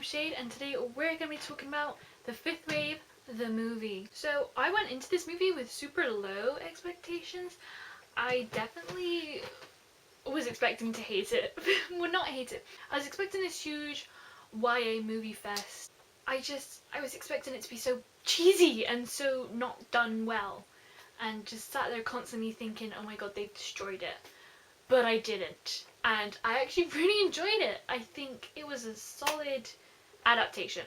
name's Jade and today we're going to be talking about The Fifth Wave, the movie. So I went into this movie with super low expectations. I definitely was expecting to hate it. Well, not hate it. I was expecting this huge YA movie fest. I was expecting it to be so cheesy and so not done well. And just sat there constantly thinking, oh my god, they've destroyed it. But I didn't. And I actually really enjoyed it. I think it was a solid adaptation.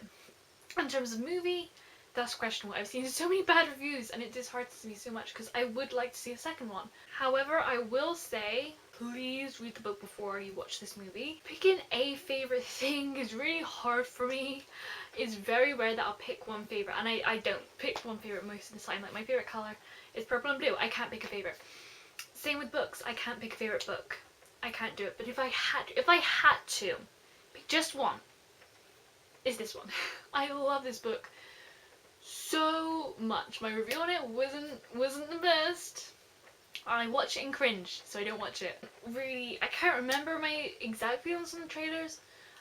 In terms of movie, that's questionable. I've seen so many bad reviews and it disheartens me so much because I would like to see a second one. However, I will say, please read the book before you watch this movie. Picking a favourite thing is really hard for me. It's very rare that I'll pick one favourite, and I don't pick one favourite most of the time. Like, my favourite colour is purple and blue. I can't pick a favourite. Same with books. I can't pick a favourite book. I can't do it. But if I had to pick just one, is this one. I love this book so much. My review on it wasn't the best. I watch it and cringe, so I don't watch it. Really, I can't remember my exact feelings on the trailers.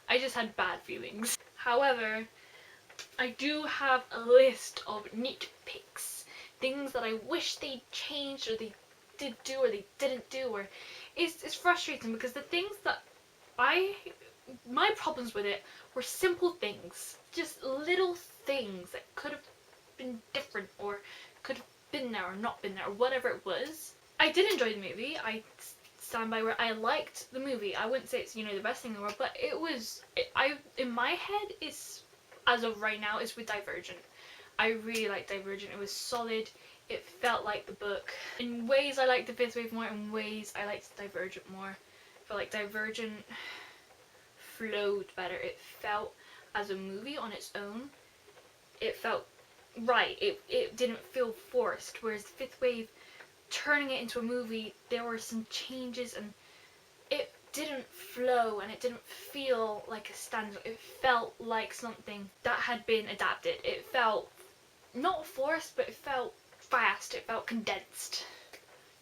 I just had bad feelings. However, I do have a list of nitpicks. Things that I wish they changed, or they did do, or they didn't do, or it's frustrating because the things that my problems with it were simple things. Just little things that could have been different, or could have been there or not been there, or whatever it was. I did enjoy the movie. I stand by where I liked the movie. I wouldn't say it's, the best thing in the world, but in my head, it's, as of right now, it's with Divergent. I really liked Divergent. It was solid. It felt like the book. In ways I liked The Fifth Wave more, in ways I liked Divergent more. I felt like Divergent flowed better. It felt, as a movie on its own, it felt right. It didn't feel forced, whereas The Fifth Wave, turning it into a movie, there were some changes and it didn't flow and it didn't feel like a standalone. It felt like something that had been adapted. It felt not forced, but it felt fast. It felt condensed.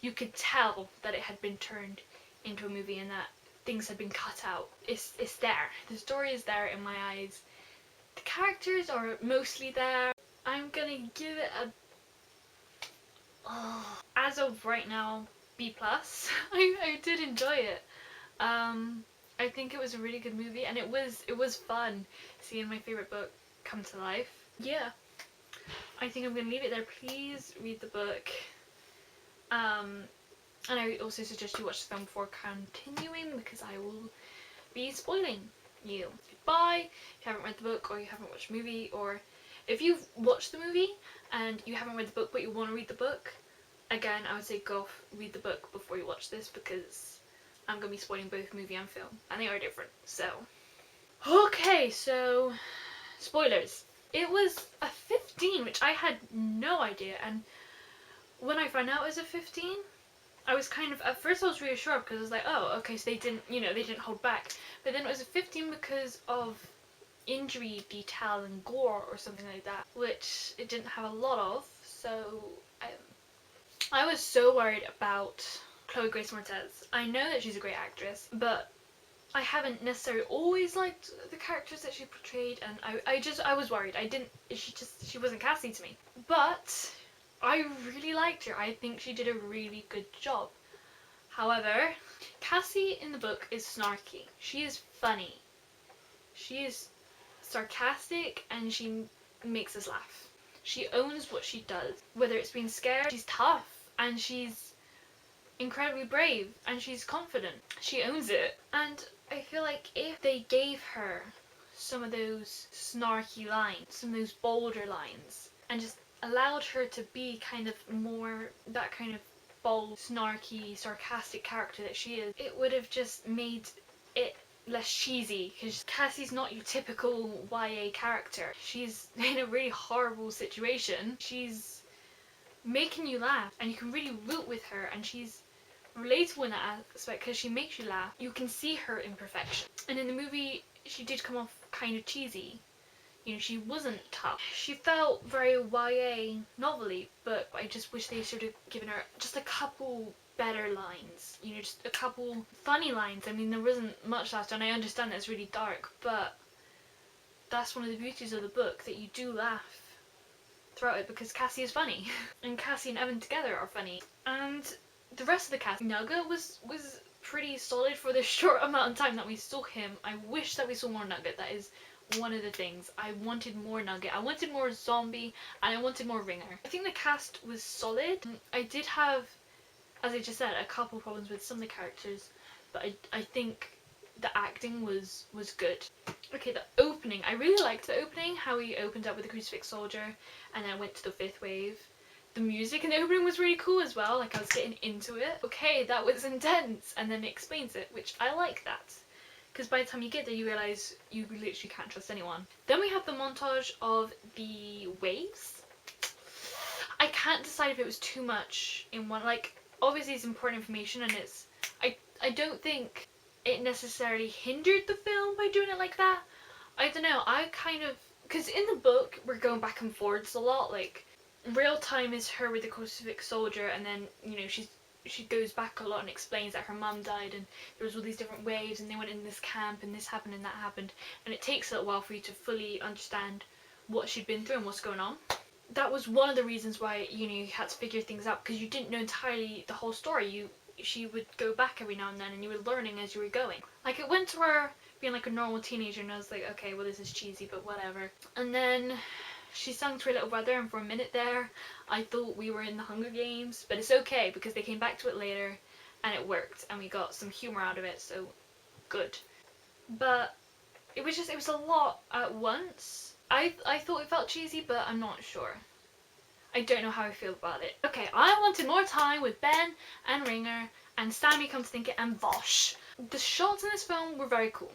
You could tell that it had been turned into a movie and that things had been cut out. It's there. The story is there in my eyes. The characters are mostly there. I'm gonna give it a as of right now, B+. I did enjoy it. I think it was a really good movie, and it was fun seeing my favourite book come to life. Yeah. I think I'm gonna leave it there. Please read the book. And I also suggest you watch the film before continuing because I will be spoiling you. Goodbye. If you haven't read the book, or you haven't watched the movie, or if you've watched the movie and you haven't read the book but you want to read the book, again, I would say go read the book before you watch this because I'm going to be spoiling both movie and film, and they are different, so. Okay, so, spoilers. It was a 15, which I had no idea, and when I found out it was a 15, I was kind of, at first I was reassured because I was like, oh, okay, so they didn't, they didn't hold back, but then it was a 15 because of injury detail and gore or something like that, which it didn't have a lot of, so I was so worried about Chloe Grace Moretz. I know that she's a great actress, but I haven't necessarily always liked the characters that she portrayed, and I was worried. She wasn't Cassie to me. But I really liked her. I think she did a really good job. However, Cassie in the book is snarky. She is funny. She is sarcastic and she makes us laugh. She owns what she does. Whether it's being scared, she's tough and she's incredibly brave and she's confident. She owns it. And I feel like if they gave her some of those snarky lines, some of those bolder lines, and just allowed her to be kind of more that kind of bold, snarky, sarcastic character that she is, it would have just made it less cheesy, because Cassie's not your typical YA character. She's in a really horrible situation. She's making you laugh and you can really root with her, and she's relatable in that aspect because she makes you laugh. You can see her imperfection. And in the movie, she did come off kind of cheesy. She wasn't tough. She felt very YA novel-y, but I just wish they sort of given her just a couple better lines, just a couple funny lines. I mean, there wasn't much last, and I understand that it's really dark, but that's one of the beauties of the book, that you do laugh throughout it because Cassie is funny. And Cassie and Evan together are funny. And the rest of the cast, Nugget was pretty solid for the short amount of time that we saw him. I wish that we saw more Nugget. That is one of the things. I wanted more Nugget. I wanted more Zombie, and I wanted more Ringer. I think the cast was solid. I did have, as I just said, a couple problems with some of the characters, but I think the acting was good. Okay, the opening. I really liked the opening, how he opened up with the Crucifix Soldier and then went to the fifth wave. The music in the opening was really cool as well, like I was getting into it. Okay, that was intense, and then it explains it, which I like that. Because by the time you get there, you realise you literally can't trust anyone. Then we have the montage of the waves. I can't decide if it was too much in one, like, obviously it's important information, and it's, I don't think it necessarily hindered the film by doing it like that. I don't know, I kind of, because in the book we're going back and forwards a lot, like real time is her with the Crucifix Soldier, and then, you know, she goes back a lot and explains that her mum died and there was all these different waves and they went in this camp and this happened and that happened, and it takes a little while for you to fully understand what she'd been through and what's going on. That was one of the reasons why, you know, you had to figure things out, because you didn't know entirely the whole story. She would go back every now and then and you were learning as you were going. Like, it went to her being like a normal teenager and I was like, okay, well, this is cheesy, but whatever. And then she sung to her little brother, and for a minute there I thought we were in the Hunger Games, but it's okay because they came back to it later and it worked and we got some humour out of it, so good. But it was a lot at once. I thought it felt cheesy, but I'm not sure. I don't know how I feel about it. Okay, I wanted more time with Ben and Ringer and Sammy, come to think it, and Vosh. The shots in this film were very cool.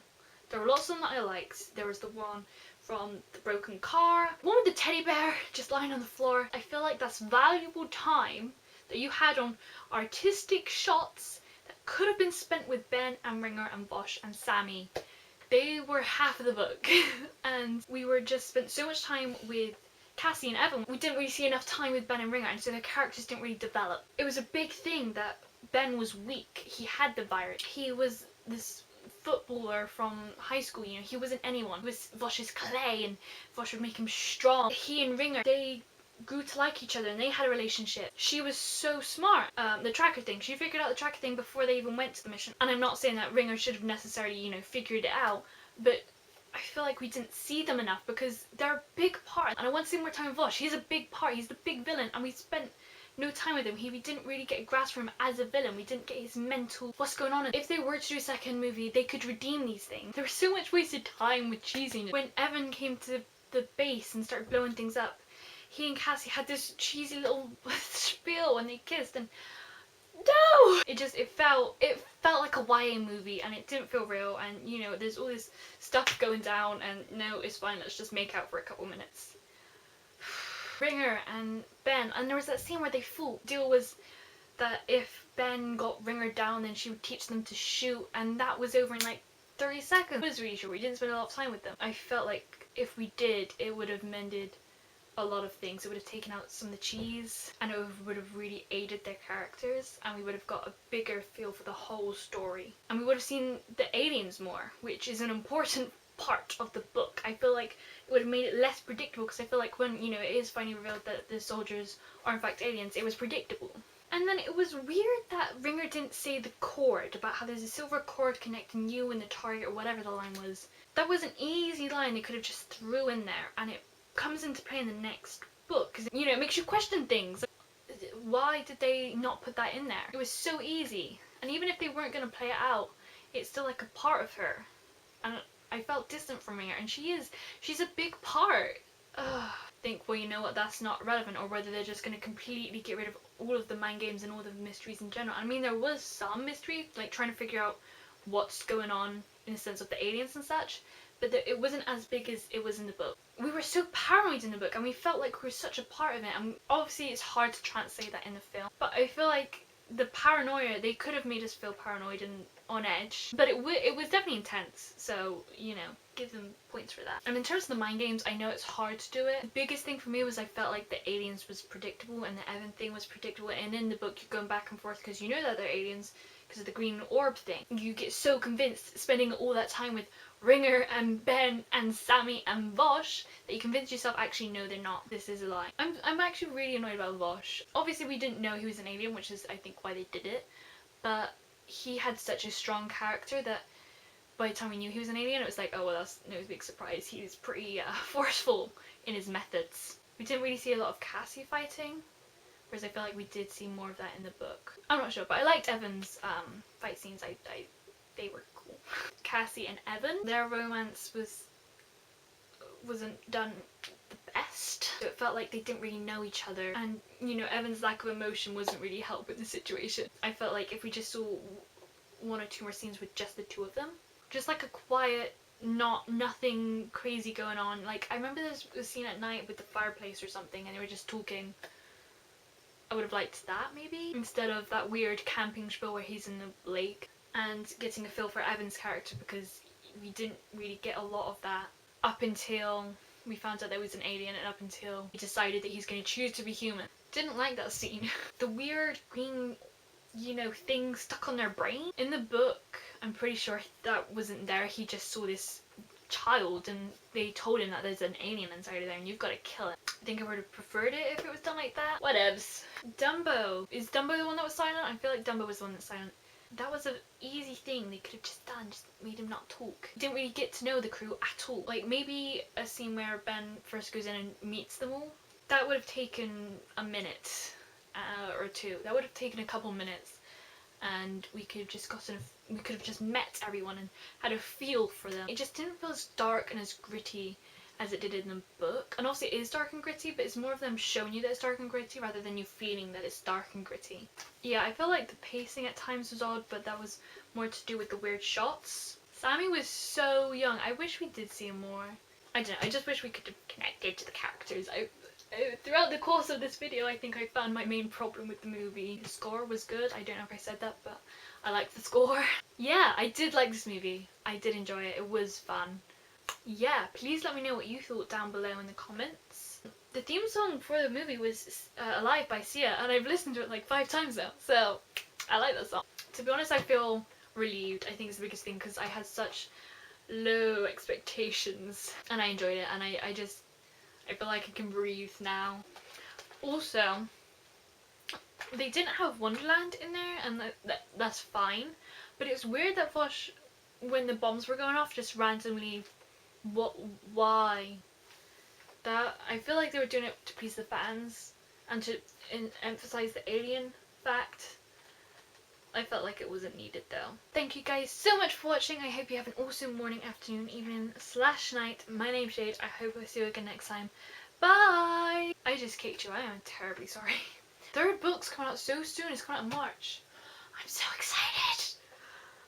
There were lots of them that I liked. There was the one from the broken car, one with the teddy bear just lying on the floor. I feel like that's valuable time that you had on artistic shots that could have been spent with Ben and Ringer and Vosh and Sammy. They were half of the book and we were just spent so much time with Cassie and Evan. We didn't really see enough time with Ben and Ringer, and so their characters didn't really develop. It was a big thing that Ben was weak. He had the virus. He was this footballer from high school, you know, he wasn't anyone. He was Vosh's clay and Vosh would make him strong. He and Ringer, they grew to like each other and they had a relationship. She was so smart. The tracker thing, she figured out the tracker thing before they even went to the mission. And I'm not saying that Ringer should have necessarily, you know, figured it out, but I feel like we didn't see them enough because they're a big part. And I want to see more time with Vosh. He's a big part. He's the big villain, and we spent no time with him. We didn't really get a grasp for him as a villain. We didn't get his mental what's going on. If they were to do a second movie, they could redeem these things. There was so much wasted time with cheesiness. When Evan came to the base and started blowing things up, he and Cassie had this cheesy little spiel when they kissed, and no! It felt like a YA movie, and it didn't feel real, and you know, there's all this stuff going down, and no, it's fine, let's just make out for a couple minutes. Ringer and Ben, and there was that scene where they fought. The deal was that if Ben got Ringer down, then she would teach them to shoot, and that was over in like 30 seconds. I was really sure we didn't spend a lot of time with them. I felt like if we did, it would have mended a lot of things. It would have taken out some of the cheese, and it would have really aided their characters, and we would have got a bigger feel for the whole story, and we would have seen the aliens more, which is an important part of the book. I feel like it would have made it less predictable, because I feel like when, you know, it is finally revealed that the soldiers are in fact aliens, it was predictable. And then it was weird that Ringer didn't say the cord, about how there's a silver cord connecting you and the target, or whatever the line was. That was an easy line they could have just threw in there, and it comes into play in the next book, because, you know, it makes you question things. Why did they not put that in there? It was so easy, and even if they weren't going to play it out, it's still like a part of her, and I felt distant from her, and she's a big part. Ugh. Think, well, you know what, that's not relevant, or whether they're just going to completely get rid of all of the mind games and all the mysteries in general. I mean, there was some mystery, like trying to figure out what's going on in the sense of the aliens and such, but it wasn't as big as it was in the book. We were so paranoid in the book, and we felt like we were such a part of it, and obviously it's hard to translate that in the film, but I feel like the paranoia, they could have made us feel paranoid and on edge, but it was definitely intense, so, you know, give them points for that. And in terms of the mind games, I know it's hard to do it. The biggest thing for me was I felt like the aliens was predictable and the Evan thing was predictable, and in the book you're going back and forth because you know that they're aliens because of the green orb thing. You get so convinced spending all that time with Ringer and Ben and Sammy and Vosh that you convince yourself actually no they're not. This is a lie. I'm actually really annoyed about Vosh. Obviously we didn't know he was an alien, which is I think why they did it. But he had such a strong character that by the time we knew he was an alien, it was like, oh well, that's no big surprise. He was pretty forceful in his methods. We didn't really see a lot of Cassie fighting, whereas I feel like we did see more of that in the book. I'm not sure, but I liked Evan's fight scenes. They were cool. Cassie and Evan, their romance wasn't done the best. So it felt like they didn't really know each other, and you know, Evan's lack of emotion wasn't really helping the situation. I felt like if we just saw one or two more scenes with just the two of them, just like a quiet, nothing crazy going on. Like I remember there's a scene at night with the fireplace or something, and they were just talking. I would have liked that maybe, instead of that weird camping spiel where he's in the lake, and getting a feel for Evan's character, because we didn't really get a lot of that up until we found out there was an alien, and up until he decided that he's going to choose to be human. Didn't like that scene. The weird green, you know, thing stuck on their brain. In the book, I'm pretty sure that wasn't there. He just saw this child and they told him that there's an alien inside of there and you've got to kill it. I think I would have preferred it if it was done like that. Whatevs. Dumbo. Is Dumbo the one that was silent? I feel like Dumbo was the one that's silent. That was an easy thing they could have just done, just made him not talk. Didn't really get to know the crew at all. Like maybe a scene where Ben first goes in and meets them all. That would have taken a minute or two. That would have taken a couple minutes, and we could have just we could have just met everyone and had a feel for them. It just didn't feel as dark and as gritty as it did in the book. And obviously it is dark and gritty, but it's more of them showing you that it's dark and gritty rather than you feeling that it's dark and gritty. Yeah, I feel like the pacing at times was odd, but that was more to do with the weird shots. Sammy was so young. I wish we did see him more. I don't know, I just wish we could have connected to the characters. Throughout the course of this video, I think I found my main problem with the movie. The score was good. I don't know if I said that, but I liked the score. Yeah, I did like this movie. I did enjoy it. It was fun. Yeah, please let me know what you thought down below in the comments. The theme song for the movie was Alive by Sia, and I've listened to it like 5 times now, so I like that song. To be honest, I feel relieved. I think it's the biggest thing because I had such low expectations and I enjoyed it, and I feel like I can breathe now. Also, they didn't have Wonderland in there, and that's fine, but it's weird that Vosh, when the bombs were going off, just randomly, why? That, I feel like they were doing it to please the fans and to emphasize the alien fact. I felt like it wasn't needed though. Thank you guys so much for watching. I hope you have an awesome morning, afternoon, evening / night. My name's Jade. I hope I'll see you again next time. Bye! I just kicked you. I am terribly sorry. Third book's coming out so soon. It's coming out in March. I'm so excited.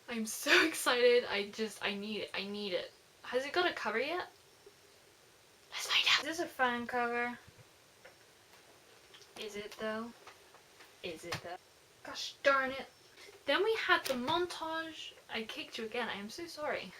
I'm so excited. I need it. I need it. Has it got a cover yet? Let's find out. Is this a fan cover? Is it though? Is it though? Gosh darn it. Then we had the montage. I kicked you again. I am so sorry.